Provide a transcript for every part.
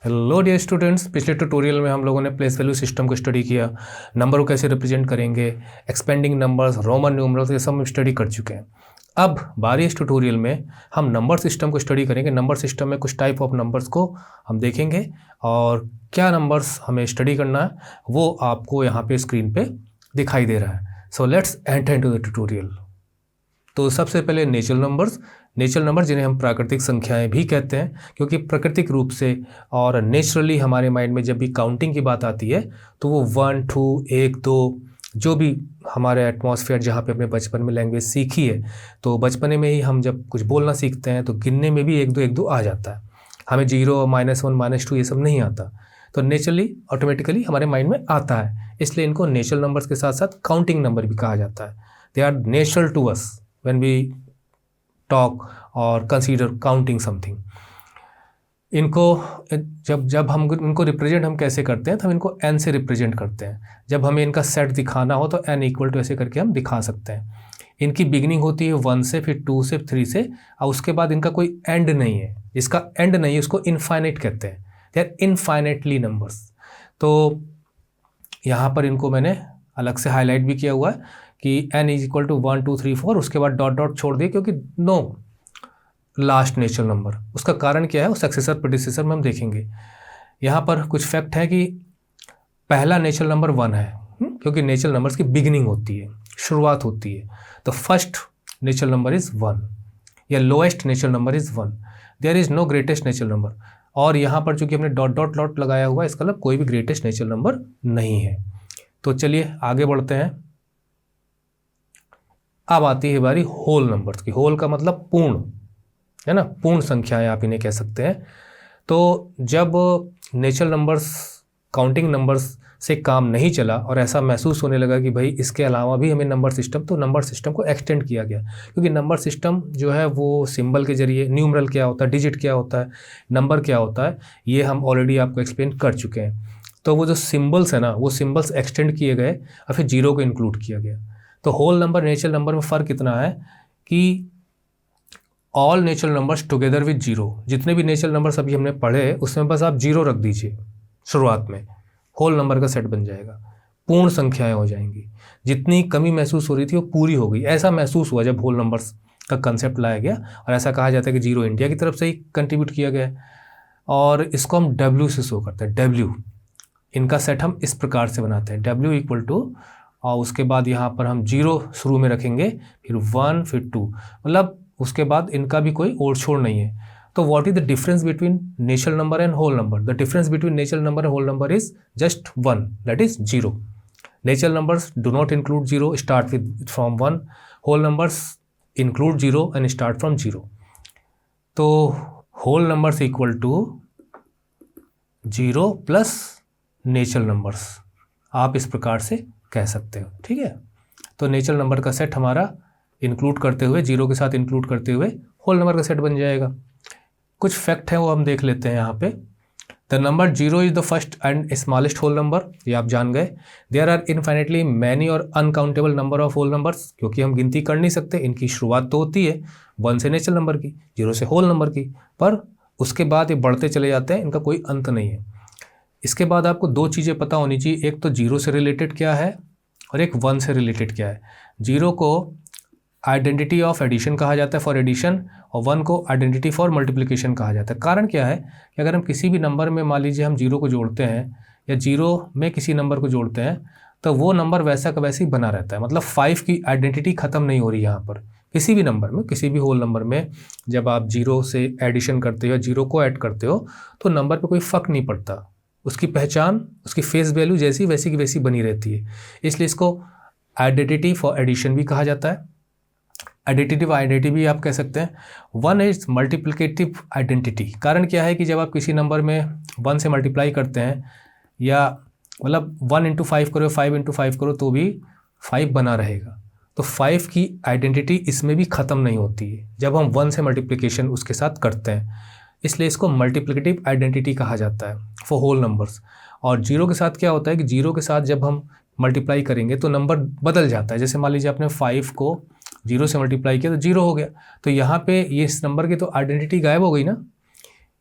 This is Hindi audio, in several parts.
हेलो डियर स्टूडेंट्स, पिछले ट्यूटोरियल में हम लोगों ने प्लेस वैल्यू सिस्टम को स्टडी किया, नंबर को कैसे रिप्रेजेंट करेंगे, एक्सपेंडिंग नंबर्स, रोमन न्यूमरल्स, ये सब हम स्टडी कर चुके हैं। अब बारी इस ट्यूटोरियल में हम नंबर सिस्टम को स्टडी करेंगे। नंबर सिस्टम में कुछ टाइप ऑफ नंबर्स को हम देखेंगे और क्या नंबर्स हमें स्टडी करना है वो आपको यहाँ पे स्क्रीन पे दिखाई दे रहा है। So let's enter into the tutorial. तो सबसे पहले नेचुरल नंबर जिन्हें हम प्राकृतिक संख्याएं भी कहते हैं, क्योंकि प्राकृतिक रूप से और नेचुरली हमारे माइंड में जब भी काउंटिंग की बात आती है तो वो 1, 2, 1, 2 जो भी हमारे एटमॉस्फेयर जहाँ पे अपने बचपन में लैंग्वेज सीखी है, तो बचपने में ही हम जब कुछ बोलना सीखते हैं तो गिनने में भी 1, 2, 1, 2 आ जाता है। हमें 0, -1, -2 ये सब नहीं आता, तो नेचुरली ऑटोमेटिकली हमारे माइंड में आता है। इसलिए इनको नेचुरल नंबर्स के साथ साथ काउंटिंग नंबर भी कहा जाता है। They are natural to us when we talk or consider counting something। इनको जब हम इनको रिप्रेजेंट हम कैसे करते हैं, तो हम इनको n से रिप्रेजेंट करते हैं। जब हमें इनका सेट दिखाना हो तो n इक्वल टू ऐसे करके हम दिखा सकते हैं। इनकी बिगिनिंग होती है 1 से, फिर 2 से, 3 से, और उसके बाद इनका कोई एंड नहीं है। इसका एंड नहीं है, उसको इनफाइनाइट कहते हैं। They are infinitely numbers. तो यहाँ पर इनको मैंने अलग से हाईलाइट भी किया हुआ है कि n इज इक्वल टू 1, 2, 3, 4, उसके बाद डॉट डॉट छोड़ दिए, क्योंकि नो लास्ट नेचुरल नंबर। उसका कारण क्या है वो सक्सेसर प्रेडिसेसर में हम देखेंगे। यहाँ पर कुछ फैक्ट है कि पहला नेचुरल नंबर 1 है, क्योंकि नेचुरल नंबर्स की बिगिनिंग होती है, शुरुआत होती है। तो फर्स्ट नेचुरल नंबर इज़ 1 या lowest natural number is 1। There is no greatest natural number. और यहाँ पर चूँकि हमने डॉट डॉट डॉट लगाया हुआ है, इसका मतलब कोई भी ग्रेटेस्ट नेचुरल नंबर नहीं है। तो चलिए आगे बढ़ते हैं। अब आती है बारी होल नंबर्स की। होल का मतलब पूर्ण, है ना, पूर्ण संख्याएं आप इन्हें कह सकते हैं। तो जब नेचुरल नंबर्स काउंटिंग नंबर्स से काम नहीं चला और ऐसा महसूस होने लगा कि भाई इसके अलावा भी हमें नंबर सिस्टम को एक्सटेंड किया गया, क्योंकि नंबर सिस्टम जो है वो सिंबल के जरिए, न्यूमरल क्या होता है, डिजिट क्या होता है, नंबर क्या होता है, ये हम ऑलरेडी आपको एक्सप्लेन कर चुके हैं। तो वो जो सिम्बल्स है ना, वो सिम्बल्स एक्सटेंड किए गए और फिर जीरो को इंक्लूड किया गया। तो होल नंबर नेचुरल नंबर में फ़र्क इतना है कि all natural numbers together with zero, जितने भी नेचुरल नंबर्स अभी हमने पढ़े उसमें बस आप जीरो रख दीजिए शुरुआत में, होल नंबर का सेट बन जाएगा, पूर्ण संख्याएं हो जाएंगी। जितनी कमी महसूस हो रही थी वो पूरी हो गई, ऐसा महसूस हुआ जब होल नंबर्स का कंसेप्ट लाया गया। और ऐसा कहा जाता है कि जीरो इंडिया की तरफ से ही कंट्रीब्यूट किया गया है। और इसको हम डब्ल्यू से शो करते हैं। डब्ल्यू, इनका सेट हम इस प्रकार से बनाते हैं, डब्ल्यू इक्वल टू, और उसके बाद यहाँ पर हम जीरो शुरू में रखेंगे, फिर 1, फिर 2, मतलब उसके बाद इनका भी कोई ओर छोड़ नहीं है। तो what is the difference between natural number and whole number? The difference between natural number and whole number is just 1, that is zero. Natural numbers do not include zero, start with from 1। Whole numbers include zero and start from zero. तो whole numbers equal to zero plus natural numbers, आप इस प्रकार से कह सकते हो, ठीक है। तो नेचुरल नंबर का सेट हमारा इंक्लूड करते हुए, जीरो के साथ इंक्लूड करते हुए होल नंबर का सेट बन जाएगा। कुछ फैक्ट है वो हम देख लेते हैं यहाँ पे। The number zero is the first and smallest whole number, ये आप जान गए। देयर आर इनफाइनेटली मैनी और uncountable number of whole numbers, क्योंकि हम गिनती कर नहीं सकते। इनकी शुरुआत तो होती है 1 से नेचुरल नंबर की, 0 से होल नंबर की, पर उसके बाद ये बढ़ते चले जाते हैं, इनका कोई अंत नहीं है। इसके बाद आपको दो चीज़ें पता होनी चाहिए, एक तो जीरो से रिलेटेड क्या है और एक 1 से रिलेटेड क्या है। जीरो को आइडेंटिटी ऑफ एडिशन कहा जाता है, फॉर एडिशन, और 1 को आइडेंटिटी फॉर मल्टीप्लिकेशन कहा जाता है। कारण क्या है कि अगर हम किसी भी नंबर में, मान लीजिए हम जीरो को जोड़ते हैं या जीरो में किसी नंबर को जोड़ते हैं, तो वो नंबर वैसा का वैसे ही बना रहता है। मतलब 5 की आइडेंटिटी ख़त्म नहीं हो रही यहाँ पर। किसी भी नंबर में, किसी भी होल नंबर में जब आप जीरो से एडिशन करते हो या जीरो को ऐड करते हो तो नंबर पर कोई फ़र्क नहीं पड़ता, उसकी पहचान, उसकी फेस वैल्यू जैसी वैसी की वैसी बनी रहती है। इसलिए इसको आइडेंटिटी फॉर एडिशन भी कहा जाता है, एडिटिव आइडेंटिटी भी आप कह सकते हैं। 1 इज मल्टीप्लिकेटिव आइडेंटिटी। कारण क्या है कि जब आप किसी नंबर में 1 से मल्टीप्लाई करते हैं, या मतलब 1 × 5 करो, 5 × 5 करो, तो भी 5 बना रहेगा। तो 5 की आइडेंटिटी इसमें भी ख़त्म नहीं होती है जब हम 1 से मल्टीप्लिकेशन उसके साथ करते हैं। इसलिए इसको मल्टीप्लिकेटिव आइडेंटिटी कहा जाता है फॉर होल नंबर्स। और जीरो के साथ क्या होता है कि जीरो के साथ जब हम मल्टीप्लाई करेंगे तो नंबर बदल जाता है। जैसे मान लीजिए आपने 5 को जीरो से मल्टीप्लाई किया तो जीरो हो गया, तो यहाँ पे ये इस नंबर की तो आइडेंटिटी गायब हो गई ना।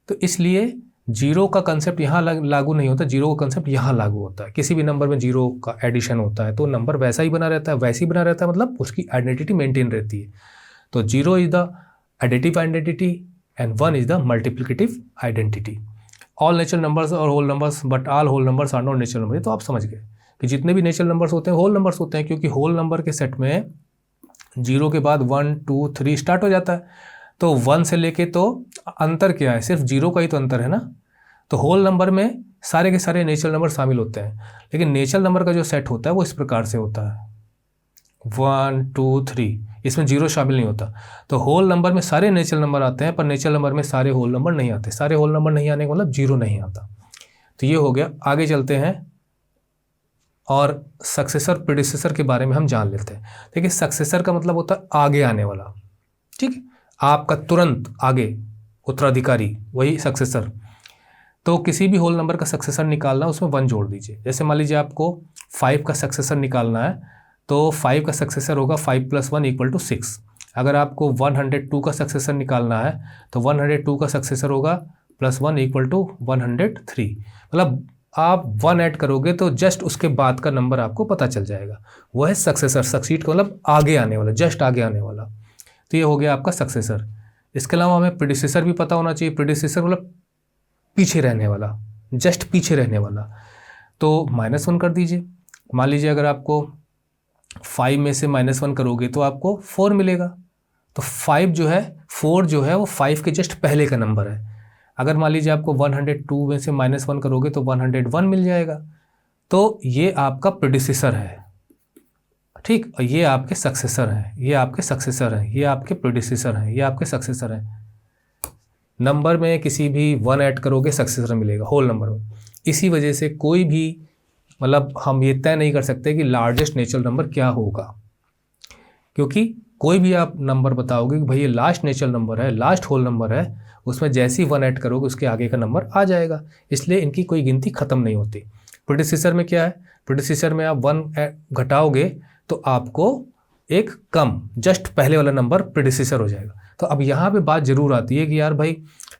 तो इसलिए जीरो का कंसेप्ट यहाँ लागू नहीं होता, जीरो का कंसेप्ट यहाँ लागू होता है। किसी भी नंबर में जीरो का एडिशन होता है तो नंबर वैसा ही बना रहता है, वैसे ही बना रहता है, मतलब उसकी आइडेंटिटी मेंटेन रहती है। तो zero is the additive identity and one is the multiplicative identity. All natural numbers और whole numbers, but all whole numbers are not natural number. तो आप समझ गए कि जितने भी नेचुरल नंबर्स होते हैं होल नंबर्स होते हैं, क्योंकि होल नंबर के सेट में जीरो के बाद 1 2 3 स्टार्ट हो जाता है। तो 1 से लेके तो अंतर क्या है, सिर्फ जीरो का ही तो अंतर है ना। तो होल नंबर में सारे के सारे नेचुरल नंबर शामिल होते हैं, लेकिन नेचुरल नंबर का जो सेट होता है वो इस प्रकार से होता है 1 2 3, इसमें जीरो शामिल नहीं होता। तो होल नंबर में सारे नेचुरल नंबर आते हैं, पर नेचुरल नंबर में सारे होल नंबर नहीं आते। सारे होल नंबर नहीं आने का मतलब जीरो नहीं आता। तो ये हो गया। आगे चलते हैं और सक्सेसर प्रेडिसेसर के बारे में हम जान लेते हैं। देखिए सक्सेसर का मतलब होता है आगे आने वाला, ठीक है, आपका तुरंत आगे उत्तराधिकारी, वही सक्सेसर। तो किसी भी होल नंबर का सक्सेसर निकालना, उसमें 1 जोड़ दीजिए। जैसे मान लीजिए आपको 5 का सक्सेसर निकालना है, तो 5 का सक्सेसर होगा 5 + 1 = 6। अगर आपको 102 का सक्सेसर निकालना है तो 102 का सक्सेसर होगा +1 = 103। मतलब आप 1 ऐड करोगे तो जस्ट उसके बाद का नंबर आपको पता चल जाएगा। वो है सक्सेसर। सक्सीड का मतलब आगे आने वाला, जस्ट आगे आने वाला। तो ये हो गया आपका सक्सेसर। इसके अलावा हमें प्रेडिसेसर भी पता होना चाहिए। प्रेडिसेसर मतलब पीछे रहने वाला, जस्ट पीछे रहने वाला। तो -1 कर दीजिए। मान लीजिए अगर आपको 5 में से -1 करोगे तो आपको 4 मिलेगा। तो 5 जो है, 4 जो है वो 5 के जस्ट पहले का नंबर है। अगर मान लीजिए आपको 102 में से -1 करोगे तो 101 मिल जाएगा। तो ये आपका प्रेडिसेसर है, ठीक। और ये आपके सक्सेसर हैं, ये आपके सक्सेसर हैं, ये आपके प्रेडिसेसर हैं, ये आपके सक्सेसर हैं। नंबर में किसी भी 1 ऐड करोगे सक्सेसर मिलेगा होल नंबर में। इसी वजह से कोई भी, मतलब हम ये तय नहीं कर सकते कि लार्जेस्ट नेचुरल नंबर क्या होगा, क्योंकि कोई भी आप नंबर बताओगे कि भाई ये लास्ट नेचुरल नंबर है, लास्ट होल नंबर है, उसमें जैसे ही 1 ऐड करोगे उसके आगे का नंबर आ जाएगा। इसलिए इनकी कोई गिनती खत्म नहीं होती। प्रेडिसेसर में क्या है, प्रेडिसेसर में आप 1 घटाओगे तो आपको एक कम, जस्ट पहले वाला नंबर प्रेडिसेसर हो जाएगा। तो अब यहाँ पे बात जरूर आती है कि यार भाई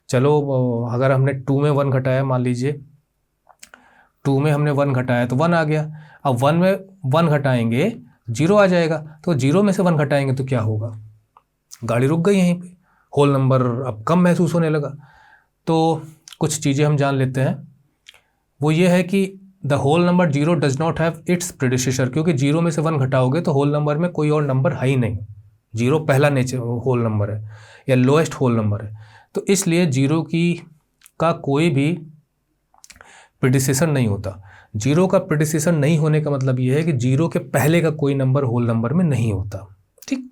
चलो, अगर हमने 2 में 1 घटाया, मान लीजिए 2 में हमने 1 घटाया तो 1 आ गया। अब 1 में 1 घटाएंगे 0 आ जाएगा। तो 0 में से 1 घटाएंगे तो क्या होगा, गाड़ी रुक गई यहीं पे, होल नंबर अब कम महसूस होने लगा। तो कुछ चीज़ें हम जान लेते हैं। वो ये है कि the whole number 0 does not have its predecessor, क्योंकि 0 में से 1 घटाओगे तो होल नंबर में कोई और नंबर है ही नहीं। 0 पहला होल नंबर है या लोएस्ट होल नंबर है। तो इसलिए 0 का कोई भी प्रेडिसेसर नहीं होता। 0 का प्रेडिसेसर नहीं होने का मतलब ये है कि 0 के पहले का कोई नंबर होल नंबर में नहीं होता, ठीक।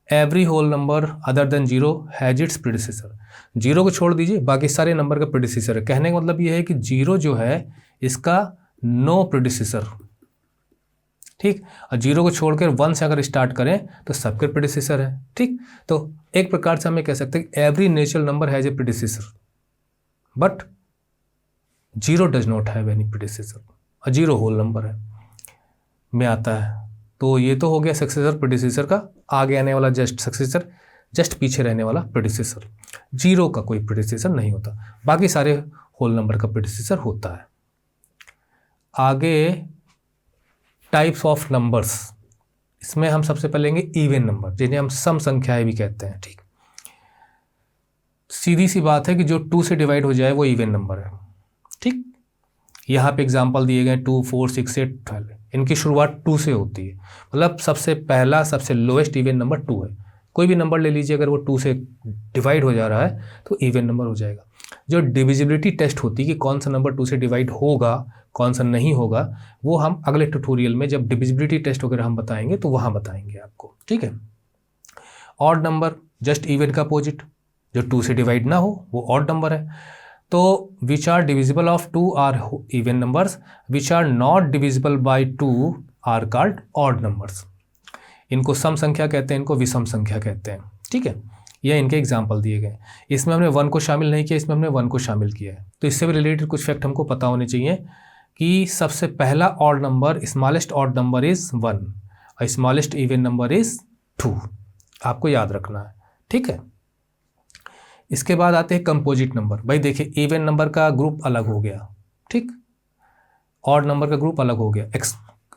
Every whole number other than 0 has its predecessor. 0 को छोड़ दीजिए, बाकी सारे नंबर का प्रेडिसेसर है। कहने का मतलब ये है कि 0 जो है इसका नो प्रेडिसेसर, ठीक। और 0 को छोड़कर 1 से अगर स्टार्ट करें तो सबके प्रेडिसेसर है, ठीक। तो एक प्रकार से हमें कह सकते हैं कि every natural number has a predecessor but 0 does not have any predecessor. और 0 होल नंबर है में आता है। तो ये तो हो गया सक्सेसर प्रेडिसेसर का, आगे आने वाला जस्ट सक्सेसर, जस्ट पीछे रहने वाला प्रेडिसेसर। 0 का कोई प्रेडिसेसर नहीं होता, बाकी सारे होल नंबर का प्रेडिसेसर होता है। आगे टाइप्स ऑफ नंबर्स, इसमें हम सबसे पहले लेंगे इवन नंबर, जिन्हें हम सम संख्याएं भी कहते हैं, ठीक। सीधी सी बात है कि जो 2 से डिवाइड हो जाए वो इवन नंबर है, ठीक। यहाँ पे एग्जांपल दिए गए 2 4 6 8 12, इनकी शुरुआत 2 से होती है। मतलब सबसे पहला, सबसे लोएस्ट इवन नंबर 2 है। कोई भी नंबर ले लीजिए, अगर वो 2 से डिवाइड हो जा रहा है तो इवन नंबर हो जाएगा। जो डिविजिबिलिटी टेस्ट होती है कि कौन सा नंबर 2 से डिवाइड होगा, कौन सा नहीं होगा, वो हम अगले ट्यूटोरियल में जब डिविजिबिलिटी टेस्ट वगैरह हम बताएंगे तो वहाँ बताएंगे आपको, ठीक है। ऑड नंबर जस्ट इवन का अपोजिट, जो 2 से डिवाइड ना हो वो ऑड नंबर है। तो which are divisible of 2 are even numbers, which are not divisible by 2 are called odd numbers. इनको सम संख्या कहते हैं, इनको विषम संख्या कहते हैं, ठीक है। यह इनके एग्जाम्पल दिए गए। इसमें हमने 1 को शामिल नहीं किया, इसमें हमने 1 को शामिल किया है। तो इससे भी रिलेटेड कुछ फैक्ट हमको पता होने चाहिए कि सबसे पहला odd number, smallest odd number is 1 और स्मॉलेस्ट इवन नंबर इज़ 2। आपको याद रखना है, ठीक है। इसके बाद आते हैं कंपोजिट नंबर। भाई देखिए इवन नंबर का ग्रुप अलग हो गया, ठीक, ऑड नंबर का ग्रुप अलग हो गया,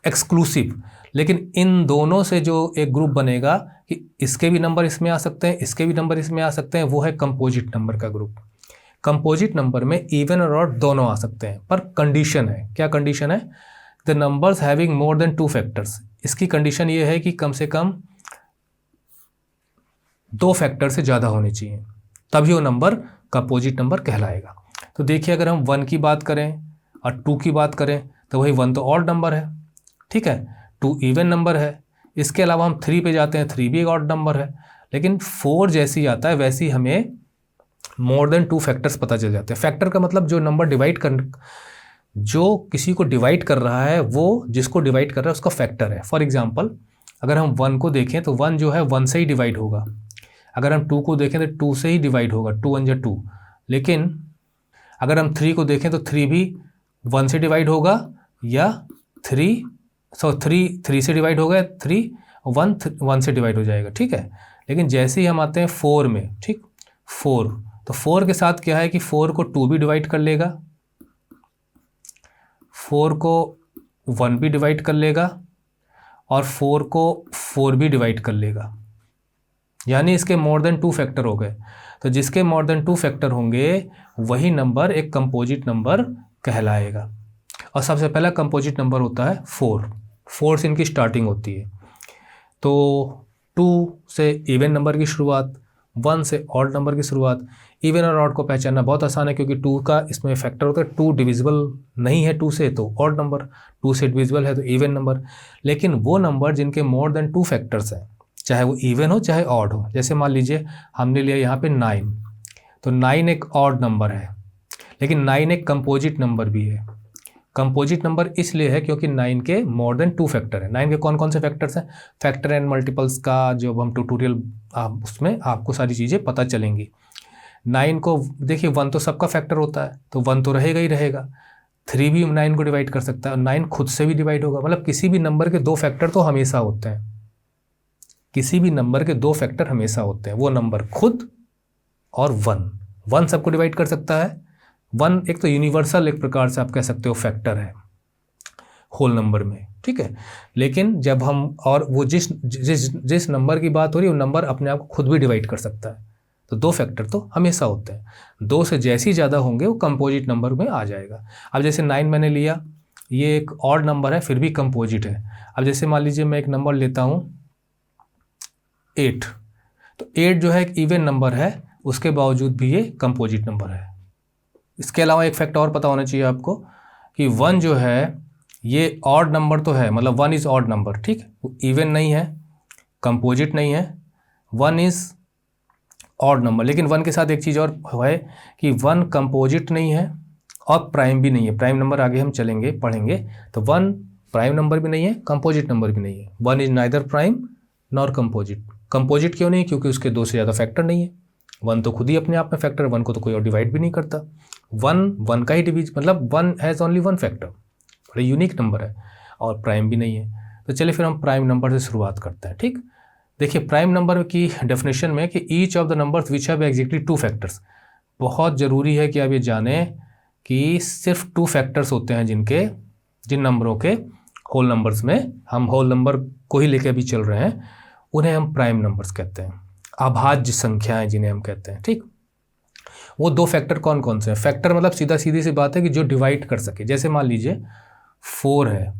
एक्सक्लूसिव। लेकिन इन दोनों से जो एक ग्रुप बनेगा कि इसके भी नंबर इसमें आ सकते हैं, इसके भी नंबर इसमें आ सकते हैं, वो है कंपोजिट नंबर का ग्रुप। कंपोजिट नंबर में इवन और ऑड दोनों आ सकते हैं, पर कंडीशन है। क्या कंडीशन है? The numbers having more than 2 factors. इसकी कंडीशन ये है कि कम से कम 2 फैक्टर से ज़्यादा होने चाहिए, तभी वो नंबर कंपोजिट नंबर कहलाएगा। तो देखिए अगर हम 1 की बात करें और 2 की बात करें तो वही 1 तो ऑड नंबर है, ठीक है, 2 इवन नंबर है। इसके अलावा हम 3 पे जाते हैं, 3 भी एक ऑड नंबर है। लेकिन 4 जैसी आता है वैसी हमें मोर देन 2 फैक्टर्स पता चल जाते हैं। फैक्टर का मतलब जो नंबर जो किसी को डिवाइड कर रहा है, वो जिसको डिवाइड कर रहा है उसका फैक्टर है। फॉर एग्जाम्पल अगर हम 1 को देखें तो 1 जो है 1 से ही डिवाइड होगा। अगर हम 2 को देखें तो 2 से ही डिवाइड होगा, 2 1 जा 2। लेकिन अगर हम 3 को देखें तो 3 भी 1 से डिवाइड होगा, या 3 से डिवाइड होगा, 3 1 से डिवाइड हो जाएगा, ठीक है। लेकिन जैसे ही हम आते हैं 4 में, ठीक, 4, तो 4 के साथ क्या है कि 4 को 2 भी डिवाइड कर लेगा, 4 को 1 भी डिवाइड कर लेगा, और 4 को 4 भी डिवाइड कर लेगा। यानी इसके मोर देन 2 फैक्टर हो गए। तो जिसके मोर देन 2 फैक्टर होंगे वही नंबर एक कंपोजिट नंबर कहलाएगा। और सबसे पहला कंपोजिट नंबर होता है 4 से इनकी स्टार्टिंग होती है। तो 2 से इवन नंबर की शुरुआत, 1 से ऑड नंबर की शुरुआत। इवन और ऑड को पहचानना बहुत आसान है क्योंकि 2 का इसमें फैक्टर होता है, 2 डिविजिबल नहीं है 2 से तो ऑड नंबर, 2 से डिविजिबल है तो इवन नंबर। लेकिन वो नंबर जिनके मोर देन 2 फैक्टर्स हैं, चाहे वो इवन हो चाहे ऑड हो, जैसे मान लीजिए हमने लिया यहाँ पे 9, तो 9 एक ऑड नंबर है, लेकिन 9 एक कंपोजिट नंबर भी है। कंपोजिट नंबर इसलिए है क्योंकि 9 के मोर देन 2 फैक्टर है। 9 के कौन कौन से फैक्टर्स हैं? फैक्टर एंड मल्टीपल्स का जो हम ट्यूटोरियल उसमें आपको सारी चीज़ें पता चलेंगी। 9 को देखिए 1 तो सबका फैक्टर होता है, तो 1 तो रहेगा ही रहेगा। 3 भी 9 को डिवाइड कर सकता है और 9 खुद से भी डिवाइड होगा। मतलब किसी भी नंबर के 2 फैक्टर तो हमेशा होते हैं, किसी भी नंबर के 2 फैक्टर हमेशा होते हैं, वो नंबर खुद और 1 सबको डिवाइड कर सकता है। 1 एक तो यूनिवर्सल एक प्रकार से आप कह सकते हो फैक्टर है होल नंबर में, ठीक है। लेकिन जब हम और वो जिस नंबर की बात हो रही है वो नंबर अपने आप को खुद भी डिवाइड कर सकता है। तो 2 फैक्टर तो हमेशा होते हैं, 2 से जैसे ही ज़्यादा होंगे वो कंपोजिट नंबर में आ जाएगा। अब जैसे 9 मैंने लिया, ये एक ऑड नंबर है फिर भी कंपोजिट है। अब जैसे मान लीजिए मैं एक नंबर लेता हूँ 8, तो 8 जो है एक इवन नंबर है, उसके बावजूद भी ये कंपोजिट नंबर है। इसके अलावा एक फैक्ट और पता होना चाहिए आपको कि 1 जो है ये ऑड नंबर तो है, मतलब 1 इज़ ऑड नंबर, ठीक है, वो इवन नहीं है, कंपोजिट नहीं है, 1 इज़ ऑड नंबर। लेकिन 1 के साथ एक चीज़ और है कि 1 कंपोजिट नहीं है और प्राइम भी नहीं है। प्राइम नंबर आगे हम चलेंगे पढ़ेंगे, तो 1 प्राइम नंबर भी नहीं है, कंपोजिट नंबर भी नहीं है। 1 is neither prime nor composite. Composite क्यों नहीं? क्योंकि उसके 2 से ज़्यादा फैक्टर नहीं है। 1 तो खुद ही अपने आप में फैक्टर, 1 को तो कोई और डिवाइड भी नहीं करता। 1 का ही डिवीज, मतलब 1 हैज़ ओनली 1 फैक्टर, बड़ा यूनिक नंबर है, और प्राइम भी नहीं है। तो चलिए फिर हम प्राइम नंबर से शुरुआत करते हैं, ठीक। देखिए प्राइम नंबर की डेफिनेशन में कि each of the numbers which have exactly 2 factors. बहुत ज़रूरी है कि आप ये जानें कि सिर्फ 2 फैक्टर्स होते हैं जिन नंबरों के होल नंबर्स में, हम होल नंबर को ही लेके अभी चल रहे हैं, उन्हें हम प्राइम नंबर्स कहते हैं, अभाज्य संख्याएं जिन्हें हम कहते हैं, ठीक। वो 2 फैक्टर कौन कौन से हैं? फैक्टर मतलब सीधी सी बात है कि जो डिवाइड कर सके। जैसे मान लीजिए 4 है,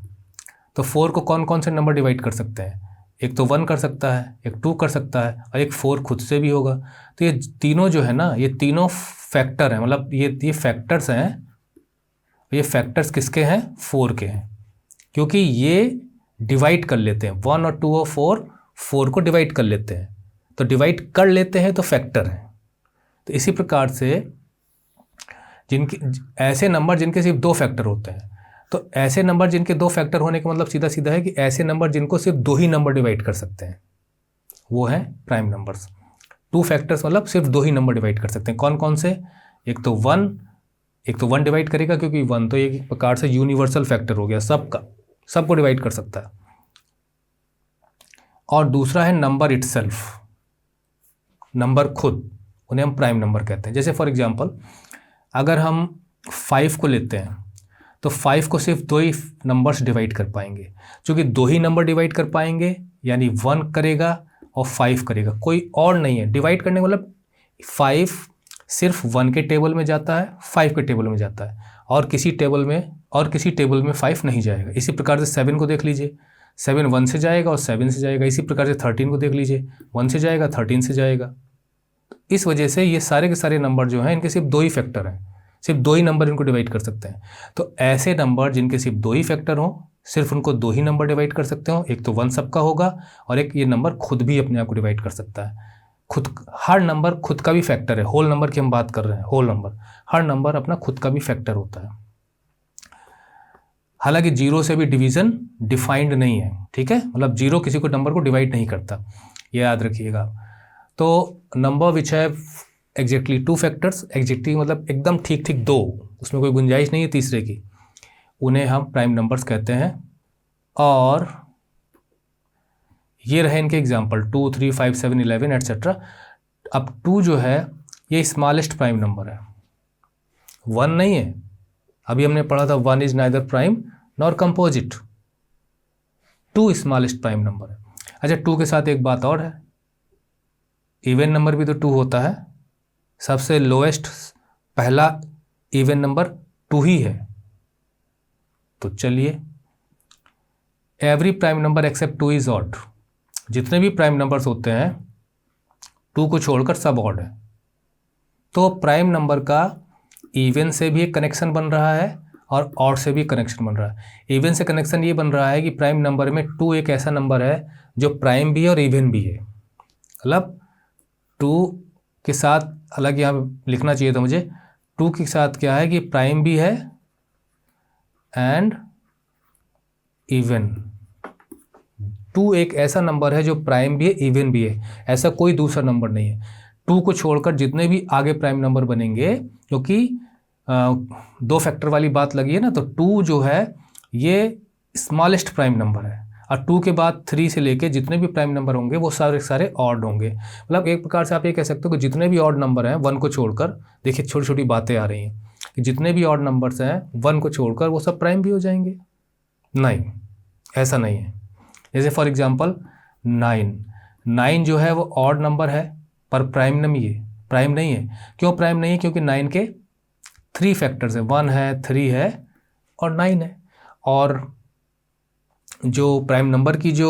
तो 4 को कौन कौन से नंबर डिवाइड कर सकते हैं? एक तो 1 कर सकता है, एक 2 कर सकता है, और एक 4 खुद से भी होगा। तो ये तीनों जो है ना, ये तीनों फैक्टर हैं, मतलब ये फैक्टर्स हैं। ये फैक्टर्स किसके हैं? 4 के हैं, क्योंकि ये डिवाइड कर लेते हैं। 1 और 2 और 4 को डिवाइड कर लेते हैं, तो डिवाइड कर लेते हैं तो फैक्टर हैं। तो इसी प्रकार से ऐसे नंबर जिनके सिर्फ 2 फैक्टर होते हैं, तो ऐसे नंबर जिनके 2 फैक्टर होने का मतलब सीधा है कि ऐसे नंबर जिनको सिर्फ 2 ही नंबर डिवाइड कर सकते हैं, वो हैं प्राइम नंबर्स। 2 फैक्टर्स मतलब सिर्फ 2 ही नंबर डिवाइड कर सकते हैं। कौन कौन से? एक तो 1 डिवाइड करेगा, क्योंकि 1 तो एक प्रकार से यूनिवर्सल फैक्टर हो गया, सबको डिवाइड कर सकता है। और दूसरा है नंबर इटसेल्फ, नंबर खुद, उन्हें हम प्राइम नंबर कहते हैं। जैसे फॉर एग्जांपल अगर हम 5 को लेते हैं तो 5 को सिर्फ 2 ही नंबर्स डिवाइड कर पाएंगे, क्योंकि 2 ही नंबर डिवाइड कर पाएंगे, यानी 1 करेगा और 5 करेगा, कोई और नहीं है। डिवाइड करने का मतलब 5 सिर्फ 1 के टेबल में जाता है, 5 के टेबल में जाता है, और किसी टेबल में 5 नहीं जाएगा। इसी प्रकार से 7 को देख लीजिए, 7 1 से जाएगा और 7 से जाएगा। इसी प्रकार से 13 को देख लीजिए, 1 से जाएगा 13 से जाएगा। इस वजह से ये सारे के सारे नंबर जो हैं इनके सिर्फ 2 ही फैक्टर हैं, सिर्फ 2 ही नंबर इनको डिवाइड कर सकते हैं। तो ऐसे नंबर जिनके सिर्फ 2 ही फैक्टर हों, सिर्फ उनको 2 ही नंबर डिवाइड कर सकते हो। एक तो 1 सबका होगा और एक ये नंबर खुद भी अपने आप को डिवाइड कर सकता है। हर नंबर खुद का भी फैक्टर है। होल नंबर की हम बात कर रहे हैं, होल नंबर, हर नंबर अपना खुद का भी फैक्टर होता है। हालांकि 0 से भी डिवीजन डिफाइंड नहीं है, ठीक है, मतलब 0 किसी को नंबर को डिवाइड नहीं करता, ये याद रखिएगा। तो number which have exactly 2 factors, exactly मतलब एकदम ठीक ठीक 2, उसमें कोई गुंजाइश नहीं है तीसरे की, उन्हें हम प्राइम नंबर्स कहते हैं। और ये रहे इनके एग्जाम्पल 2, 3, 5, 7, 11 एट्सेट्रा। अब 2 जो है ये स्मॉलेस्ट प्राइम नंबर है, 1 नहीं है। अभी हमने पढ़ा था 1 is neither prime nor composite, 2 smallest prime number है। अच्छा, 2 के साथ एक बात और है, इवन नंबर भी तो 2 होता है, सबसे लोएस्ट पहला इवन नंबर 2 ही है। तो चलिए, every prime number except 2 is odd, जितने भी प्राइम नंबर्स होते हैं 2 को छोड़कर सब ऑड है। तो प्राइम नंबर का इवन से भी एक कनेक्शन बन रहा है और ऑड से भी कनेक्शन बन रहा है। इवन से कनेक्शन ये बन रहा है कि प्राइम नंबर में 2 एक ऐसा नंबर है जो प्राइम भी है और इवन भी है। मतलब 2 के साथ, हालांकि यहाँ लिखना चाहिए था मुझे, 2 के साथ क्या है कि प्राइम भी है एंड इवन। 2 एक ऐसा नंबर है जो प्राइम भी है, इवन भी है, ऐसा कोई दूसरा नंबर नहीं है। 2 को छोड़कर जितने भी आगे प्राइम नंबर बनेंगे, क्योंकि 2 फैक्टर वाली बात लगी है ना, तो 2 जो है ये स्मॉलेस्ट प्राइम नंबर है, और 2 के बाद 3 से लेके जितने भी प्राइम नंबर होंगे वो सारे सारे ऑड होंगे। मतलब एक प्रकार से आप ये कह सकते हो कि जितने भी ऑड नंबर हैं 1 को छोड़कर, देखिए छोटी छोटी बातें आ रही हैं कि जितने भी ऑड नंबर्स हैं 1 को छोड़कर वो सब प्राइम भी हो जाएंगे। नहीं, ऐसा नहीं है। जैसे फॉर एग्जांपल 9 जो है वो ऑड नंबर है पर प्राइम नहीं है। क्यों प्राइम नहीं है? क्योंकि 9 के 3 फैक्टर्स है, 1 है, 3 है और 9 है। और जो प्राइम नंबर की जो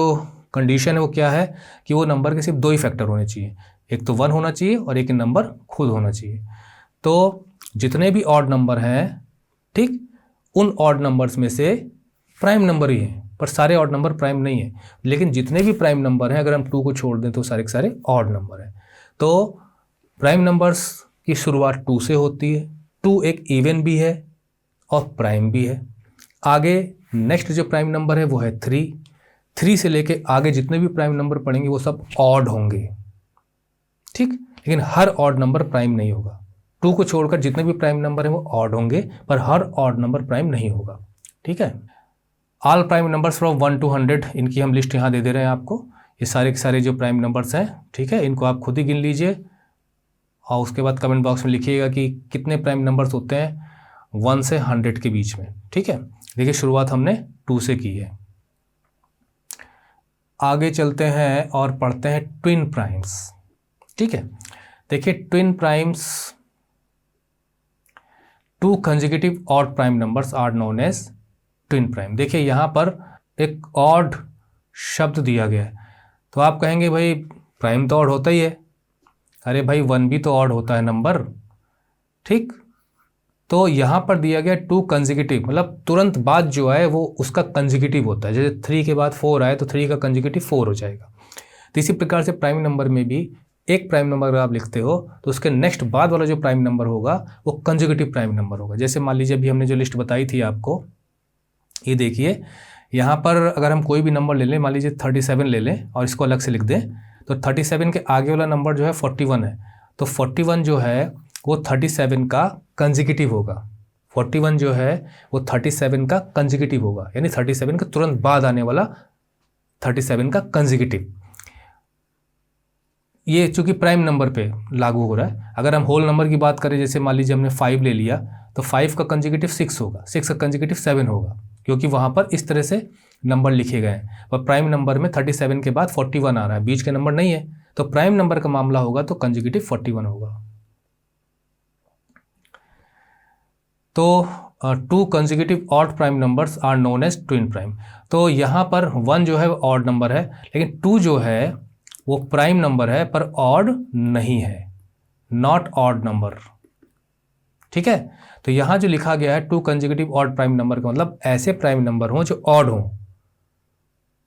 कंडीशन है वो क्या है कि वो नंबर के सिर्फ 2 ही फैक्टर होने चाहिए, एक तो 1 होना चाहिए और एक नंबर खुद होना चाहिए। तो जितने भी ऑड नंबर हैं, ठीक, उन ऑड नंबर्स में से प्राइम नंबर ही हैं, पर सारे ऑड नंबर प्राइम नहीं है। लेकिन जितने भी प्राइम नंबर हैं, अगर हम 2 को छोड़ दें तो सारे के सारे ऑड नंबर हैं। तो प्राइम नंबर्स की शुरुआत 2 से होती है। 2 एक इवन भी है और प्राइम भी है। आगे नेक्स्ट जो प्राइम नंबर है वो है 3 से लेके आगे जितने भी प्राइम नंबर पड़ेंगे वो सब ऑड होंगे, ठीक, लेकिन हर ऑड नंबर प्राइम नहीं होगा। 2 को छोड़कर जितने भी प्राइम नंबर हैं वो ऑड होंगे, पर हर ऑड नंबर प्राइम नहीं होगा, ठीक है। All prime numbers from 1 to 100, इनकी हम लिस्ट यहाँ दे दे रहे हैं आपको। ये सारे के सारे जो प्राइम नंबर्स हैं, ठीक है, इनको आप खुद ही गिन लीजिए और उसके बाद कमेंट बॉक्स में लिखिएगा कि कितने प्राइम नंबर्स होते हैं 1 से 100 के बीच में, ठीक है। देखिए शुरुआत हमने 2 से की है। आगे चलते हैं और पढ़ते हैं ट्विन प्राइम्स, ठीक है। देखिए twin primes, 2 consecutive odd prime numbers are known as twin prime. देखिए यहाँ पर एक ऑड शब्द दिया गया है, तो आप कहेंगे भाई प्राइम तो ऑड होता ही है। अरे भाई 1 भी तो ऑड होता है नंबर, ठीक। तो यहाँ पर दिया गया 2 कंसेक्यूटिव, मतलब तुरंत बाद जो है वो उसका कंसेक्यूटिव होता है। जैसे 3 के बाद 4 आए तो 3 का कंसेक्यूटिव 4 हो जाएगा। तो इसी प्रकार से प्राइम नंबर में भी एक प्राइम नंबर अगर आप लिखते हो तो उसके नेक्स्ट बाद वाला जो प्राइम नंबर होगा वो कंसेक्यूटिव प्राइम नंबर होगा। जैसे मान लीजिए अभी हमने जो लिस्ट बताई थी आपको, ये देखिए यहाँ पर अगर हम कोई भी नंबर ले लें, मान लीजिए 37 ले लें और इसको अलग से लिख दें, तो 37 के आगे वाला नंबर जो है 41 है, तो 41 जो है वो 37 का कंसेक्यूटिव होगा। 41 जो है वो 37 का कंसेक्यूटिव होगा, यानी 37 के तुरंत बाद आने वाला 37 का कंसेक्यूटिव। ये चूंकि प्राइम नंबर पे लागू हो रहा है। अगर हम होल नंबर की बात करें, जैसे मान लीजिए हमने 5 ले लिया, तो 5 का कंजुगेटिव 6 होगा, 6 का कंजुगेटिव 7 होगा, क्योंकि वहाँ पर इस तरह से नंबर लिखे गए हैं। और प्राइम नंबर में 37 के बाद 41 आ रहा है, बीच के नंबर नहीं है, तो प्राइम नंबर का मामला होगा तो कंजुगेटिव 41 होगा। तो two consecutive odd prime numbers are known as twin prime. तो यहाँ पर 1 जो है वो ऑड नंबर है, लेकिन 2 जो है वो प्राइम नंबर है पर ऑड नहीं है, नॉट ऑड नंबर। ठीक है, तो यहाँ जो लिखा गया है to consecutive odd prime number का मतलब ऐसे प्राइम नंबर हों जो ऑड हों,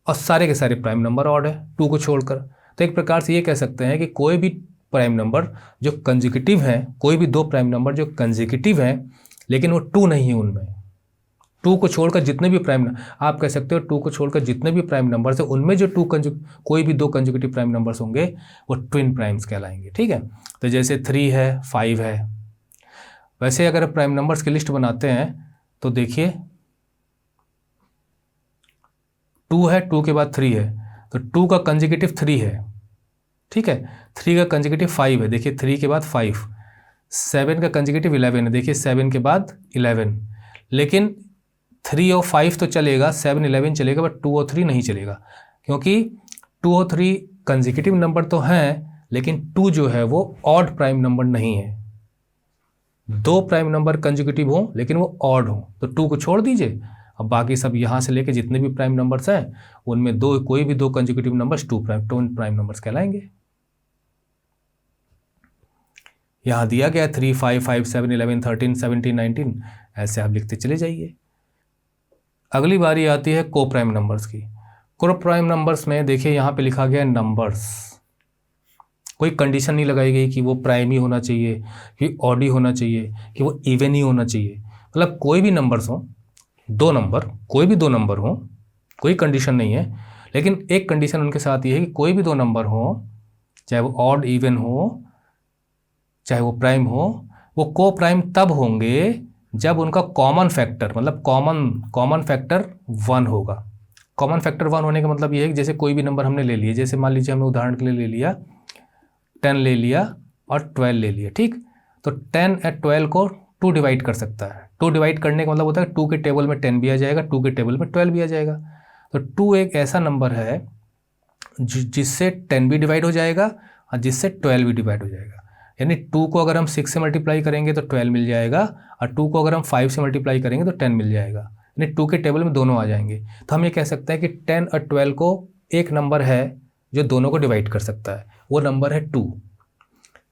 और सारे के सारे प्राइम नंबर ऑड है 2 को छोड़कर। तो एक प्रकार से ये कह सकते हैं कि कोई भी प्राइम नंबर जो कंसेक्यूटिव हैं, कोई भी 2 प्राइम नंबर जो कंसेक्यूटिव हैं लेकिन वो 2 नहीं है, उनमें 2 को छोड़कर जितने भी प्राइम, आप कह सकते हो 2 को छोड़कर जितने भी प्राइम नंबर्स है उनमें जो कोई भी 2 कंसेक्यूटिव प्राइम नंबर्स होंगे वो ट्विन प्राइम्स कहलाएंगे। ठीक है, तो जैसे 3 है, 5 है। वैसे अगर प्राइम नंबर्स की लिस्ट बनाते हैं तो देखिए 2 है, 2 के बाद 3 है, तो 2 का कंसेक्यूटिव 3 है। ठीक है, 3 का कंसेक्यूटिव 5 है, देखिए 3 के बाद 5। 7 का कंसेक्यूटिव 11 है, देखिए 7 के बाद 11। लेकिन 3 और 5 तो चलेगा, 7 11 चलेगा, बट 2 और 3 नहीं चलेगा, क्योंकि 2 और 3 कंसेक्यूटिव नंबर तो हैं, लेकिन 2 जो है वो ऑड प्राइम नंबर नहीं है। 2 प्राइम नंबर कंसेक्यूटिव हों लेकिन वो ऑड हों, तो 2 को छोड़ दीजिए, अब बाकी सब यहाँ से लेके जितने भी प्राइम नंबर्स हैं उनमें कोई भी 2 consecutive numbers twin prime numbers कहलाएंगे। यहाँ दिया गया 3, 5, 5, 7, 11, 13, 17, 19, ऐसे आप लिखते चले जाइए। अगली बारी आती है को प्राइम नंबर्स की। को प्राइम नंबर्स में देखिए यहाँ पे लिखा गया है नंबर्स, कोई कंडीशन नहीं लगाई गई कि वो प्राइम ही होना चाहिए, कि ऑड ही होना चाहिए, कि वो इवन ही होना चाहिए। मतलब कोई भी नंबर्स हो, 2 नंबर, कोई भी 2 नंबर हो, कोई कंडीशन नहीं है, लेकिन एक कंडीशन उनके साथ ये है कि कोई भी 2 नंबर हो, चाहे वो ऑड इवन हो, चाहे वो प्राइम हो, वो को प्राइम तब होंगे जब उनका कॉमन फैक्टर, मतलब कॉमन फैक्टर 1 होगा। कॉमन फैक्टर 1 होने का मतलब ये है कि जैसे कोई भी नंबर हमने ले लिया, जैसे मान लीजिए हमने उदाहरण के लिए ले लिया 10 ले लिया और 12 ले लिया। ठीक, तो 10 और 12 को 2 डिवाइड कर सकता है। 2 डिवाइड करने का मतलब होता है 2 के टेबल में 10 भी आ जाएगा, 2 के टेबल में 12 भी आ जाएगा। तो 2 एक ऐसा नंबर है जिससे 10 भी डिवाइड हो जाएगा और जिससे 12 भी डिवाइड हो जाएगा। यानी 2 को अगर हम 6 से मल्टीप्लाई करेंगे तो 12 मिल जाएगा, और 2 को अगर हम 5 से मल्टीप्लाई करेंगे तो 10 मिल जाएगा, यानी 2 के टेबल में दोनों आ जाएंगे। तो हम ये कह सकते हैं कि 10 और 12 को एक नंबर है जो दोनों को डिवाइड कर सकता है, वो नंबर है 2।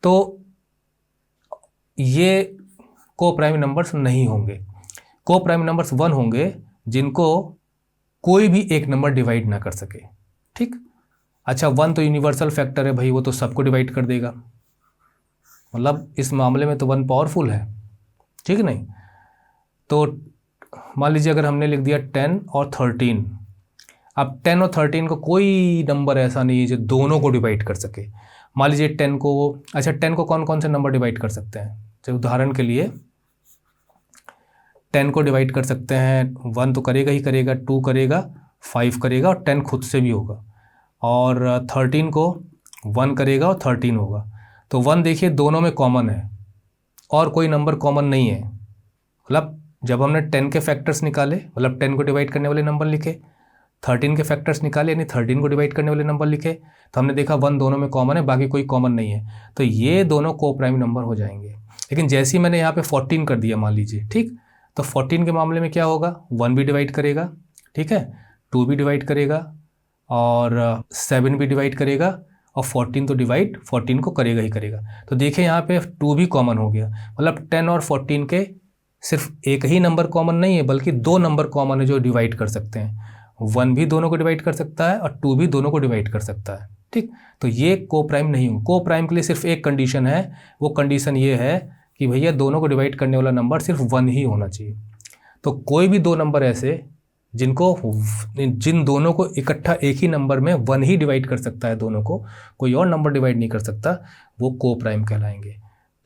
तो ये को प्राइम नंबर्स नहीं होंगे। को प्राइम नंबर्स 1 होंगे जिनको कोई भी एक नंबर डिवाइड ना कर सके। ठीक, अच्छा 1 तो यूनिवर्सल फैक्टर है भाई, वो तो सबको डिवाइड कर देगा, मतलब इस मामले में तो 1 पावरफुल है। ठीक नहीं, तो मान लीजिए अगर हमने लिख दिया 10 और 13, अब 10 और 13 को कोई नंबर ऐसा नहीं है जो दोनों को डिवाइड कर सके। मान लीजिए 10 को, अच्छा 10 को कौन कौन से नंबर डिवाइड कर सकते हैं, तो उदाहरण के लिए 10 को डिवाइड कर सकते हैं, 1 तो करेगा ही करेगा, 2 करेगा, 5 करेगा और 10 खुद से भी होगा, और 13 को 1 करेगा और 13 होगा। तो 1 देखिए दोनों में कॉमन है और कोई नंबर कॉमन नहीं है। मतलब जब हमने 10 के फैक्टर्स निकाले, मतलब 10 को डिवाइड करने वाले नंबर लिखे, 13 के फैक्टर्स निकाले यानी 13 को डिवाइड करने वाले नंबर लिखे, तो हमने देखा 1 दोनों में कॉमन है, बाकी कोई कॉमन नहीं है, तो ये दोनों को प्राइम नंबर हो जाएंगे। लेकिन जैसे ही मैंने यहाँ पे 14 कर दिया मान लीजिए, ठीक, तो 14 के मामले में क्या होगा, 1 भी डिवाइड करेगा, ठीक है, 2 भी डिवाइड करेगा और 7 भी डिवाइड करेगा, और 14 तो डिवाइड 14 को करेगा ही करेगा। तो देखिए यहाँ पे 2 भी कॉमन हो गया, मतलब 10 और 14 के सिर्फ एक ही नंबर कॉमन नहीं है बल्कि 2 नंबर कॉमन है जो डिवाइड कर सकते हैं। 1 भी दोनों को डिवाइड कर सकता है और 2 भी दोनों को डिवाइड कर सकता है। ठीक, तो ये को प्राइम नहीं हो। को प्राइम के लिए सिर्फ एक कंडीशन है, वो कंडीशन ये है कि भैया दोनों को डिवाइड करने वाला नंबर सिर्फ 1 ही होना चाहिए। तो कोई भी 2 नंबर ऐसे जिन दोनों को इकट्ठा एक ही नंबर में 1 ही डिवाइड कर सकता है, दोनों को कोई और नंबर डिवाइड नहीं कर सकता, वो को प्राइम कहलाएंगे।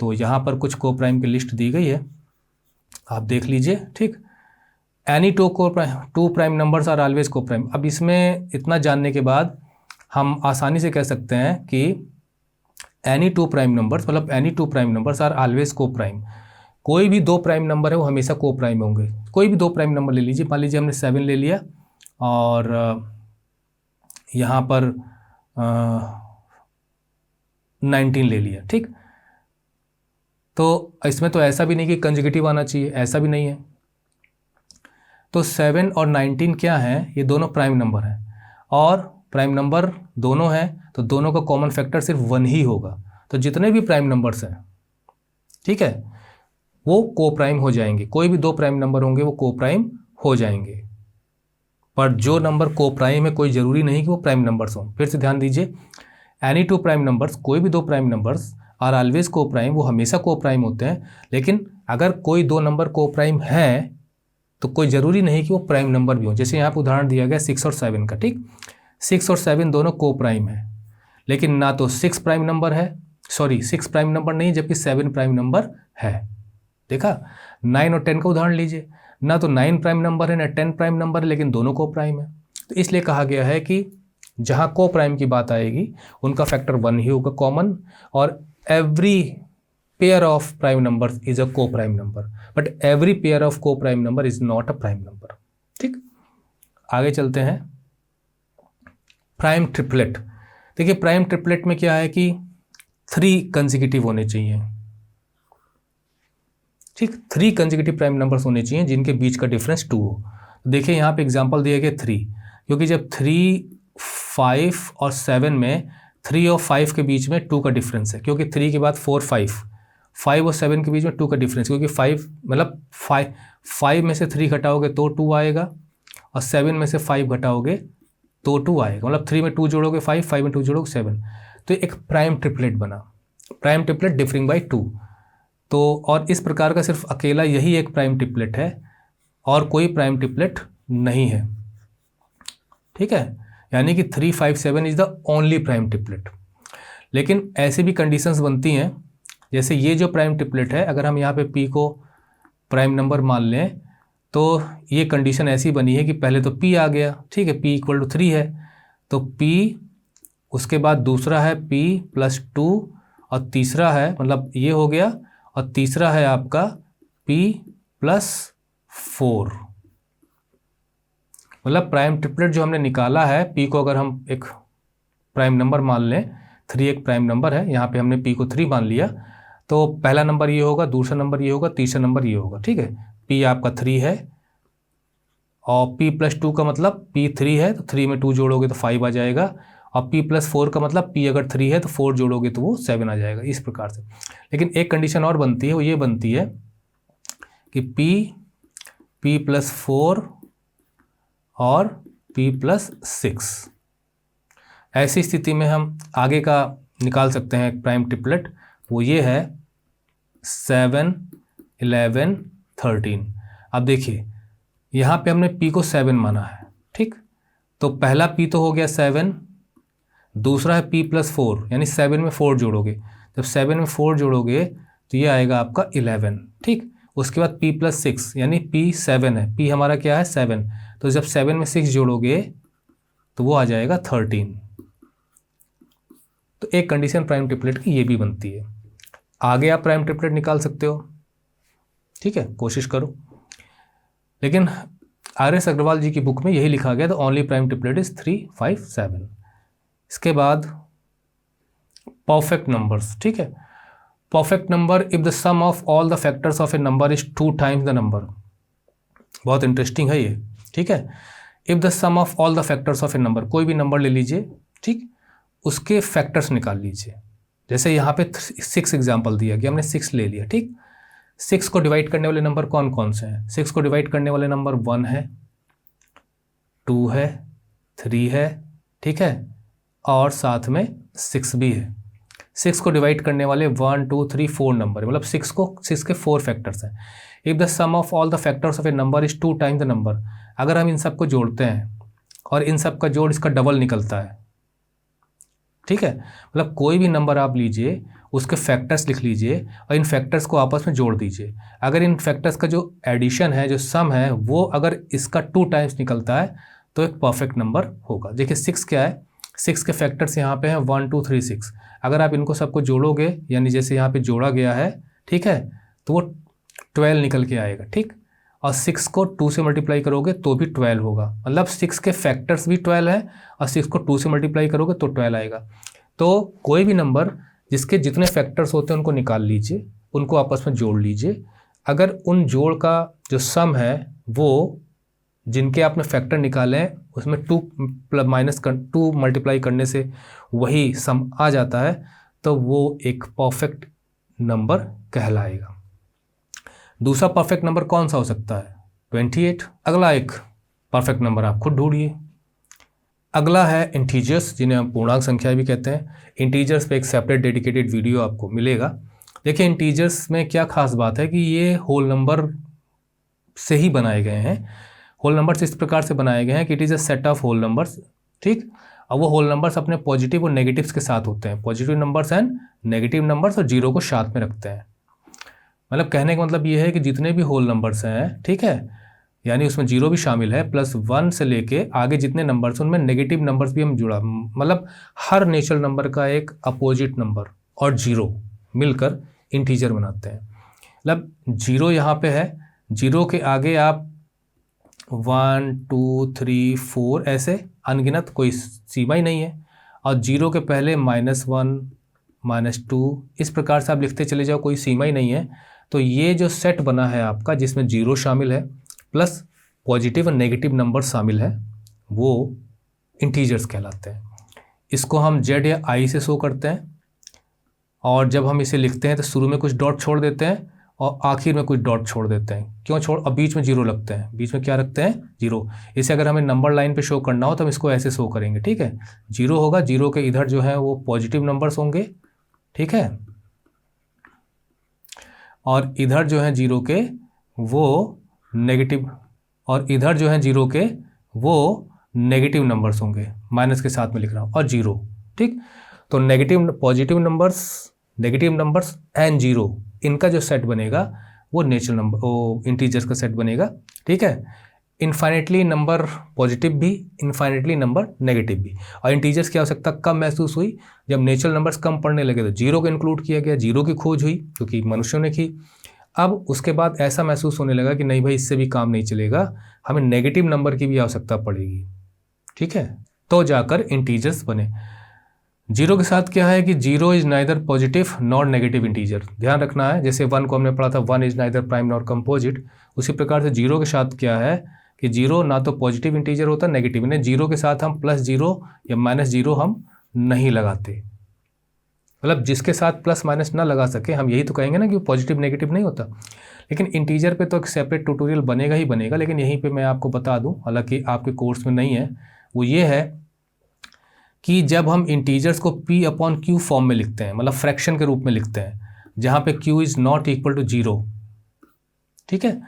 तो यहाँ पर कुछ को प्राइम की लिस्ट दी गई है, आप देख लीजिए। ठीक, any two prime numbers are always coprime. अब इसमें इतना जानने के बाद हम आसानी से कह सकते हैं कि एनी टू प्राइम नंबर्स, मतलब any two prime numbers are always coprime. कोई भी दो प्राइम नंबर है वो हमेशा को प्राइम होंगे। कोई भी दो प्राइम नंबर ले लीजिए, मान लीजिए हमने 7 ले लिया और यहाँ पर 19 ले लिया, ठीक। तो इसमें तो ऐसा भी नहीं कि कंजुगेटिव आना चाहिए, ऐसा भी नहीं है। तो 7 और 19 क्या है, ये दोनों प्राइम नंबर हैं और प्राइम नंबर दोनों हैं, तो दोनों का कॉमन फैक्टर सिर्फ 1 ही होगा। तो जितने भी प्राइम नंबर्स हैं, ठीक है, वो को प्राइम हो जाएंगे। कोई भी दो प्राइम नंबर होंगे वो को प्राइम हो जाएंगे। पर जो नंबर को प्राइम है कोई ज़रूरी नहीं कि वो प्राइम नंबर्स हों। फिर से ध्यान दीजिए, एनी टू प्राइम नंबर्स, कोई भी दो प्राइम नंबर्स आर ऑलवेज को प्राइम, वो हमेशा को प्राइम होते हैं। लेकिन अगर कोई दो नंबर को प्राइम है तो कोई ज़रूरी नहीं कि वो प्राइम नंबर भी हो। जैसे यहाँ पर उदाहरण दिया गया 6 और 7 का, ठीक। 6 और 7 दोनों को प्राइम है, लेकिन ना तो 6 प्राइम नंबर है, सॉरी 6 प्राइम नंबर नहीं, जबकि 7 प्राइम नंबर है। देखा। 9 और 10 का उदाहरण लीजिए, ना तो 9 प्राइम नंबर है ना 10 प्राइम नंबर है, लेकिन दोनों को प्राइम है। तो इसलिए कहा गया है कि जहाँ को प्राइम की बात आएगी उनका फैक्टर 1 ही होगा कॉमन, और every pair of prime number is a co prime number, but every pair of co prime number is not a prime number, ठीक। आगे चलते हैं। Prime triplet. देखिए प्राइम ट्रिपलेट में क्या है कि 3 कंसेक्यूटिव होने चाहिए, ठीक। 3 कंसेक्यूटिव प्राइम नंबर्स होने चाहिए जिनके बीच का डिफरेंस 2 हो। तो देखिए यहाँ पे एग्जांपल दिया गया 3, क्योंकि जब 3, 5 और 7 में 3 और 5 के बीच में 2 का डिफरेंस है, क्योंकि 3 के बाद 4, 5 और 7 के बीच में 2 का डिफरेंस, क्योंकि 5 मतलब 5 में से 3 घटाओगे तो 2 आएगा, और 7 में से 5 घटाओगे तो 2 आएगा, मतलब 3 में 2 जोड़ोगे 5 में 2 जोड़ोगे 7। तो एक प्राइम ट्रिपलेट बना, प्राइम ट्रिपलेट डिफरिंग बाई 2। तो और इस प्रकार का सिर्फ अकेला यही एक प्राइम ट्रिपलेट है और कोई प्राइम ट्रिपलेट नहीं है, ठीक है। यानी कि 3, 5, 7 is the only prime triplet. लेकिन ऐसी भी कंडीशंस बनती हैं, जैसे ये जो प्राइम ट्रिपलेट है, अगर हम यहाँ पे p को प्राइम नंबर मान लें तो ये कंडीशन ऐसी बनी है कि पहले तो p आ गया, ठीक है, p इक्वल टू 3 है, तो p, उसके बाद दूसरा है p प्लस 2, और तीसरा है, मतलब ये हो गया, और तीसरा है आपका p प्लस 4। मतलब प्राइम ट्रिपलेट जो हमने निकाला है, p को अगर हम एक प्राइम नंबर मान लें, 3 एक प्राइम नंबर है, यहाँ पे हमने p को 3 मान लिया, तो पहला नंबर ये होगा, दूसरा नंबर ये होगा, तीसरा नंबर ये होगा, ठीक है। p आपका 3 है और p प्लस 2 का मतलब p 3 है, तो 3 में 2 जोड़ोगे तो 5 आ जाएगा, और p प्लस 4 का मतलब p अगर 3 है तो 4 जोड़ोगे तो वो 7 आ जाएगा, इस प्रकार से। लेकिन एक कंडीशन और बनती है, वो ये बनती है कि p प्लस 4 और p प्लस 6। ऐसी स्थिति में हम आगे का निकाल सकते हैं प्राइम ट्रिपलेट, वो ये है 7, 11, 13। अब देखिए यहाँ पे हमने p को 7 माना है, ठीक। तो पहला p तो हो गया 7, दूसरा है p प्लस 4, यानी 7 में 4 जोड़ोगे, जब 7 में 4 जोड़ोगे तो ये आएगा आपका 11, ठीक। उसके बाद p प्लस 6, यानी p 7 है, p हमारा क्या है 7, तो जब 7 में 6 जोड़ोगे तो वो आ जाएगा 13। तो एक कंडीशन प्राइम ट्रिपलेट की ये भी बनती है। आगे आप प्राइम ट्रिपलेट निकाल सकते हो, ठीक है, कोशिश करो। लेकिन RS अग्रवाल जी की बुक में यही लिखा गया, the only prime triplet is 3, 5, 7। इसके बाद परफेक्ट नंबर्स, ठीक है। Perfect number, if the sum of all the factors of a number is 2 times the number. बहुत इंटरेस्टिंग है ये, ठीक है। If the sum of all the factors of a number, कोई भी नंबर ले लीजिए, ठीक, उसके फैक्टर्स निकाल लीजिए। जैसे यहाँ पे 6 एग्जाम्पल दिया गया, हमने 6 ले लिया, ठीक। 6 को डिवाइड करने वाले नंबर कौन कौन से हैं? 6 को डिवाइड करने वाले नंबर 1 है, 2 है, 3 है, ठीक है, और साथ में 6 भी है। 6 को डिवाइड करने वाले 1, 2, 3, 4 नंबर, मतलब 6 के 4 फैक्टर्स हैं। If the sum of all the factors of a number is 2 times the number, अगर हम इन सब को जोड़ते हैं और इन सब का जोड़ इसका डबल निकलता है, ठीक है, मतलब कोई भी नंबर आप लीजिए, उसके फैक्टर्स लिख लीजिए और इन फैक्टर्स को आपस में जोड़ दीजिए। अगर इन फैक्टर्स का जो एडिशन है, जो सम है, वो अगर इसका 2 टाइम्स निकलता है तो एक परफेक्ट नंबर होगा। देखिए 6 क्या है, 6 के फैक्टर्स यहाँ पे हैं 1 2 3 6। अगर आप इनको सबको जोड़ोगे, यानी जैसे यहाँ पे जोड़ा गया है, ठीक है, तो वो 12 निकल के आएगा, ठीक। और 6 को 2 से मल्टीप्लाई करोगे तो भी 12 होगा, मतलब 6 के फैक्टर्स भी 12 है और 6 को 2 से मल्टीप्लाई करोगे तो 12 आएगा। तो कोई भी नंबर जिसके जितने फैक्टर्स होते हैं उनको निकाल लीजिए, उनको आपस में जोड़ लीजिए। अगर उन जोड़ का जो सम है वो जिनके आपने फैक्टर निकाले हैं उसमें 2 मल्टीप्लाई करने से वही सम आ जाता है, तो वो एक परफेक्ट नंबर कहलाएगा। दूसरा परफेक्ट नंबर कौन सा हो सकता है? 28। अगला एक परफेक्ट नंबर आप खुद ढूंढिए। अगला है इंटीजर्स, जिन्हें हम पूर्णांक संख्या भी कहते हैं। इंटीजर्स पे एक सेपरेट डेडिकेटेड वीडियो आपको मिलेगा। देखिए इंटीजर्स में क्या खास बात है कि ये होल नंबर से ही बनाए गए हैं। होल नंबर्स इस प्रकार से बनाए गए हैं कि it is a set of whole numbers, ठीक। और वो होल नंबर्स अपने पॉजिटिव और नेगेटिव्स के साथ होते हैं, positive numbers and negative numbers, और जीरो को साथ में रखते हैं। मतलब कहने का मतलब ये है कि जितने भी होल नंबर्स हैं, ठीक है, यानी उसमें जीरो भी शामिल है, +1 से लेके आगे जितने नंबर्स उनमें नेगेटिव नंबर्स भी हम जुड़ा, मतलब हर नेचुरल नंबर का एक अपोजिट नंबर और जीरो मिलकर इंटीजर बनाते हैं। मतलब जीरो यहाँ पे है, जीरो के आगे आप 1 2 3 4 ऐसे अनगिनत, कोई सीमा ही नहीं है, और जीरो के पहले -1 -2 इस प्रकार से आप लिखते चले जाओ, कोई सीमा ही नहीं है। तो ये जो सेट बना है आपका, जिसमें जीरो शामिल है प्लस पॉजिटिव और नेगेटिव नंबर शामिल है, वो इंटीजर्स कहलाते हैं। इसको हम जेड या आई से शो करते हैं, और जब हम इसे लिखते हैं तो शुरू में कुछ डॉट छोड़ देते हैं और आखिर में कुछ डॉट छोड़ देते हैं। क्यों छोड़? अब बीच में जीरो लगते हैं, बीच में क्या रखते हैं? जीरो। इसे अगर हमें नंबर लाइन पे शो करना हो तो हम इसको ऐसे शो करेंगे, ठीक है। जीरो होगा, जीरो के इधर जो है वो पॉजिटिव नंबर्स होंगे, ठीक है, और इधर जो है जीरो के वो नेगेटिव, और इधर जो है जीरो के वो नेगेटिव नंबर्स होंगे, माइनस के साथ में लिख रहा हूँ, और जीरो, ठीक। तो negative positive numbers, negative numbers and zero, इनका जो सेट बनेगा वो नेचुरल नंबर, वो इंटीजर्स का सेट बनेगा, ठीक है। इनफाइनेटली नंबर पॉजिटिव भी, इनफाइनेटली नंबर नेगेटिव भी। और इंटीजर्स की आवश्यकता कब महसूस हुई? जब नेचुरल नंबर्स कम पड़ने लगे तो जीरो को इंक्लूड किया गया, जीरो की खोज हुई क्योंकि मनुष्यों ने की। अब उसके बाद ऐसा महसूस होने लगा कि नहीं भाई, इससे भी काम नहीं चलेगा, हमें नेगेटिव नंबर की भी आवश्यकता पड़ेगी, ठीक है, तो जाकर इंटीजर्स बने। जीरो के साथ क्या है कि zero is neither positive nor negative integer, ध्यान रखना है। जैसे 1 को हमने पढ़ा था 1 is neither prime nor composite, उसी प्रकार से जीरो के साथ क्या है कि जीरो ना तो पॉजिटिव इंटीजर होता नेगेटिव, यानी जीरो के साथ हम +0 या -0 हम नहीं लगाते। मतलब जिसके साथ प्लस माइनस ना लगा सके, हम यही तो कहेंगे ना कि पॉजिटिव नेगेटिव नहीं होता। लेकिन इंटीजर पे तो एक सेपरेट ट्यूटोरियल बनेगा ही बनेगा, लेकिन यहीं पे मैं आपको बता दूं, हालांकि आपके कोर्स में नहीं है, वो ये है कि जब हम इंटीजर्स को P/Q फॉर्म में लिखते हैं, मतलब फ्रैक्शन के रूप में लिखते हैं, जहाँ पे Q is not equal to 0, ठीक है,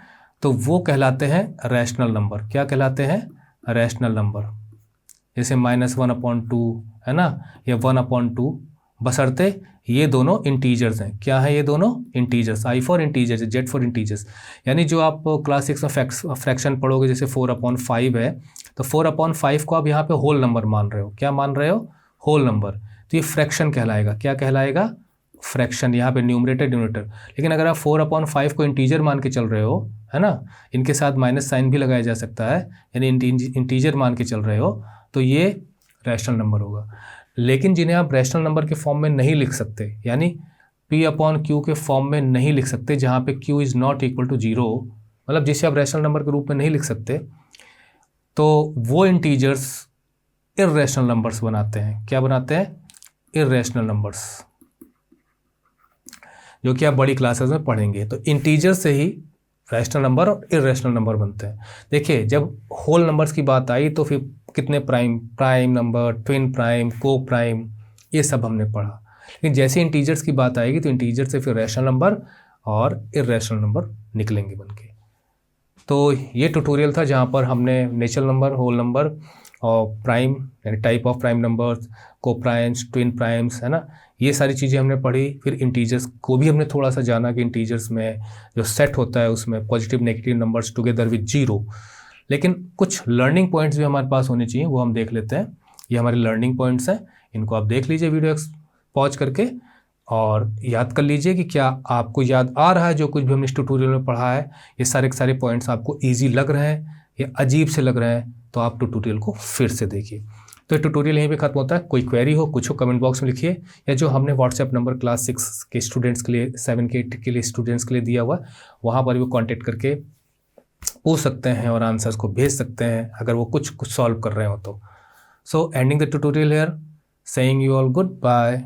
तो वो कहलाते हैं रैशनल नंबर। क्या कहलाते हैं? Rational number. जैसे -1/2 है ना, या 1/2, बशर्ते ये दोनों इंटीजर्स हैं। क्या है ये दोनों? Integers. I for integers, Z for integers. यानी जो आप क्लास 6 में फ्रैक्शन पढ़ोगे, जैसे 4/5 है, तो 4/5 को आप यहाँ पे होल नंबर मान रहे हो। क्या मान रहे हो? Whole number. तो ये फ्रैक्शन कहलाएगा। क्या कहलाएगा? फ्रैक्शन। यहाँ पे न्यूमरेटर डिनोमिनेटर। लेकिन अगर आप 4/5 को इंटीजर मान के चल रहे हो, है ना, इनके साथ माइनस साइन भी लगाया जा सकता है, यानी इंटीजर मान के चल रहे हो, तो ये रैशनल नंबर होगा। लेकिन जिन्हें आप रैशनल नंबर के फॉर्म में नहीं लिख सकते, यानी P/Q के फॉर्म में नहीं लिख सकते, जहाँ पे Q is not equal to 0, मतलब जिसे आप रैशनल नंबर के रूप में नहीं लिख सकते, तो वो इंटीजर्स इर्रेशनल नंबर्स बनाते हैं। क्या बनाते हैं? इर्रेशनल नंबर्स, जो कि आप बड़ी क्लासेस में पढ़ेंगे। तो इंटीजर से ही रैशनल नंबर और इर्रेशनल नंबर बनते हैं। देखिए, जब होल नंबर्स की बात आई तो फिर कितने प्राइम नंबर, ट्विन प्राइम, को प्राइम, ये सब हमने पढ़ा। लेकिन जैसे इंटीजर्स की बात आएगी तो इंटीजर से फिर रैशनल नंबर और इर्रेशनल नंबर निकलेंगे बनके। तो ये ट्यूटोरियल था जहाँ पर हमने नेचुरल नंबर, होल नंबर और प्राइम यानी टाइप ऑफ प्राइम नंबर्स, को प्राइम्स, ट्विन प्राइम्स, है ना, ये सारी चीज़ें हमने पढ़ी। फिर इंटीजर्स को भी हमने थोड़ा सा जाना कि इंटीजर्स में जो सेट होता है उसमें positive negative numbers together with 0। लेकिन कुछ लर्निंग पॉइंट्स भी हमारे पास होने चाहिए, वो हम देख लेते हैं। ये हमारे लर्निंग पॉइंट्स हैं, इनको आप देख लीजिए वीडियो पॉज करके और याद कर लीजिए कि क्या आपको याद आ रहा है जो कुछ भी हमने इस ट्यूटोरियल में पढ़ा है। ये सारे के सारे पॉइंट्स आपको ईजी लग रहे हैं या अजीब से लग रहे हैं तो आप ट्यूटोरियल को फिर से देखिए। तो ट्यूटोरियल यहीं पे खत्म होता है। कोई क्वेरी हो कुछ हो कमेंट बॉक्स में लिखिए, या जो हमने व्हाट्सएप नंबर क्लास 6 के स्टूडेंट्स के लिए, 7 के 8 के लिए स्टूडेंट्स के लिए दिया हुआ, वहाँ पर भी कॉन्टेक्ट करके पूछ सकते हैं और आंसर्स को भेज सकते हैं अगर वो कुछ सॉल्व कर रहे हो तो। सो ending the tutorial here, saying you all goodbye.